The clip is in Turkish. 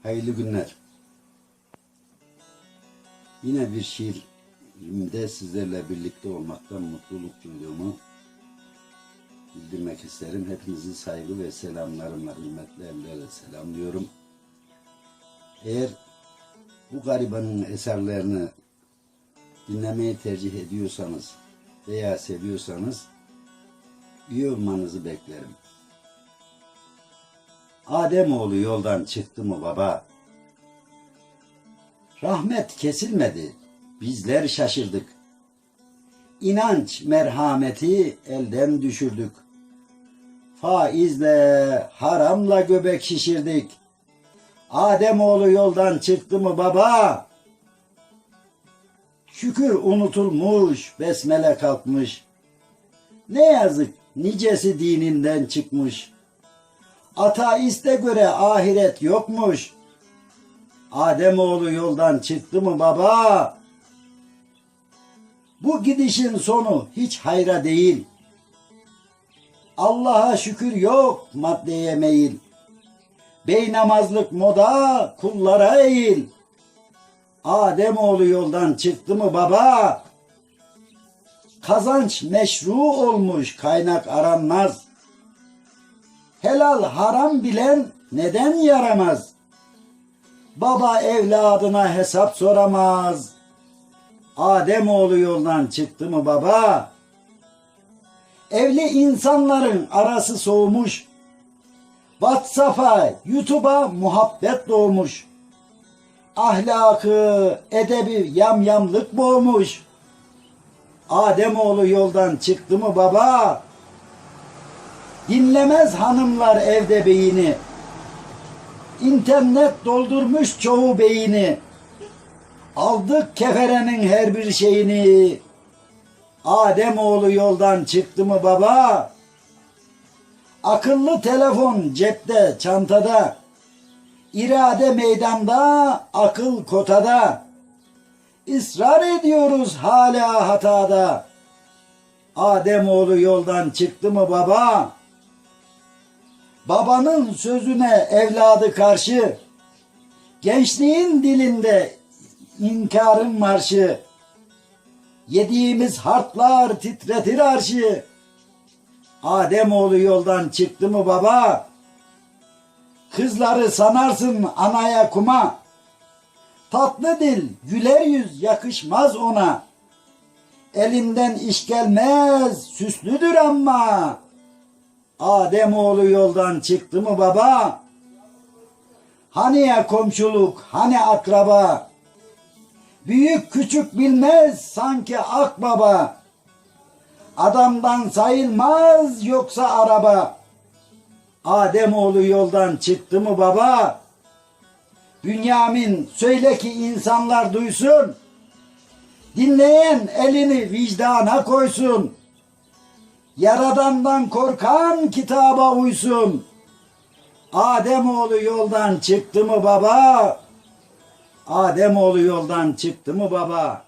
Hayırlı günler. Yine bir şiirimde sizlerle birlikte olmaktan mutluluk duyduğumu bildirmek isterim. Hepinizi saygı ve selamlarımla, hürmetlerle selamlıyorum. Eğer bu garibanın eserlerini dinlemeyi tercih ediyorsanız veya seviyorsanız üye olmanızı beklerim. Ademoğlu yoldan çıktı mı baba? Rahmet kesilmedi, bizler şaşırdık. İnanç merhameti elden düşürdük. Faizle, haramla göbek şişirdik. Ademoğlu yoldan çıktı mı baba? Şükür unutulmuş, besmele kalkmış. Ne yazık nicesi dininden çıkmış. Ateiste göre ahiret yokmuş. Ademoğlu yoldan çıktı mı baba? Bu gidişin sonu hiç hayra değil. Allah'a şükür yok maddeye meyil. Beynamazlık moda kullara eğil. Ademoğlu yoldan çıktı mı baba? Kazanç meşru olmuş, kaynak aranmaz. Helal haram bilen neden yaramaz? Baba evladına hesap soramaz. Ademoğlu yoldan çıktı mı baba? Evli insanların arası soğumuş. WhatsApp'a, YouTube'a muhabbet doğmuş. Ahlakı, edebi yamyamlık boğmuş. Ademoğlu yoldan çıktı mı baba? Dinlemez hanımlar evde beyini. İnternet doldurmuş çoğu beyni. Aldık keferenin her bir şeyini. Ademoğlu yoldan çıktı mı baba? Akıllı telefon cepte, çantada. İrade meydanda, akıl kotada. İsrar ediyoruz hala hatada. Ademoğlu yoldan çıktı mı baba? Babanın sözüne evladı karşı, gençliğin dilinde inkarın marşı, yediğimiz harplar titretir arşı. Ademoğlu yoldan çıktı mı baba? Kızları sanarsın anaya kuma, tatlı dil güler yüz yakışmaz ona. Elinden iş gelmez süslüdür ama. Ademoğlu yoldan çıktı mı baba? Hani ya komşuluk, hani akraba? Büyük küçük bilmez sanki akbaba. Adamdan sayılmaz yoksa araba. Ademoğlu yoldan çıktı mı baba? Bünyamin söyle ki insanlar duysun. Dinleyen elini vicdana koysun. Yaradandan korkan kitaba uysun. Ademoğlu yoldan çıktı mı baba? Ademoğlu yoldan çıktı mı baba?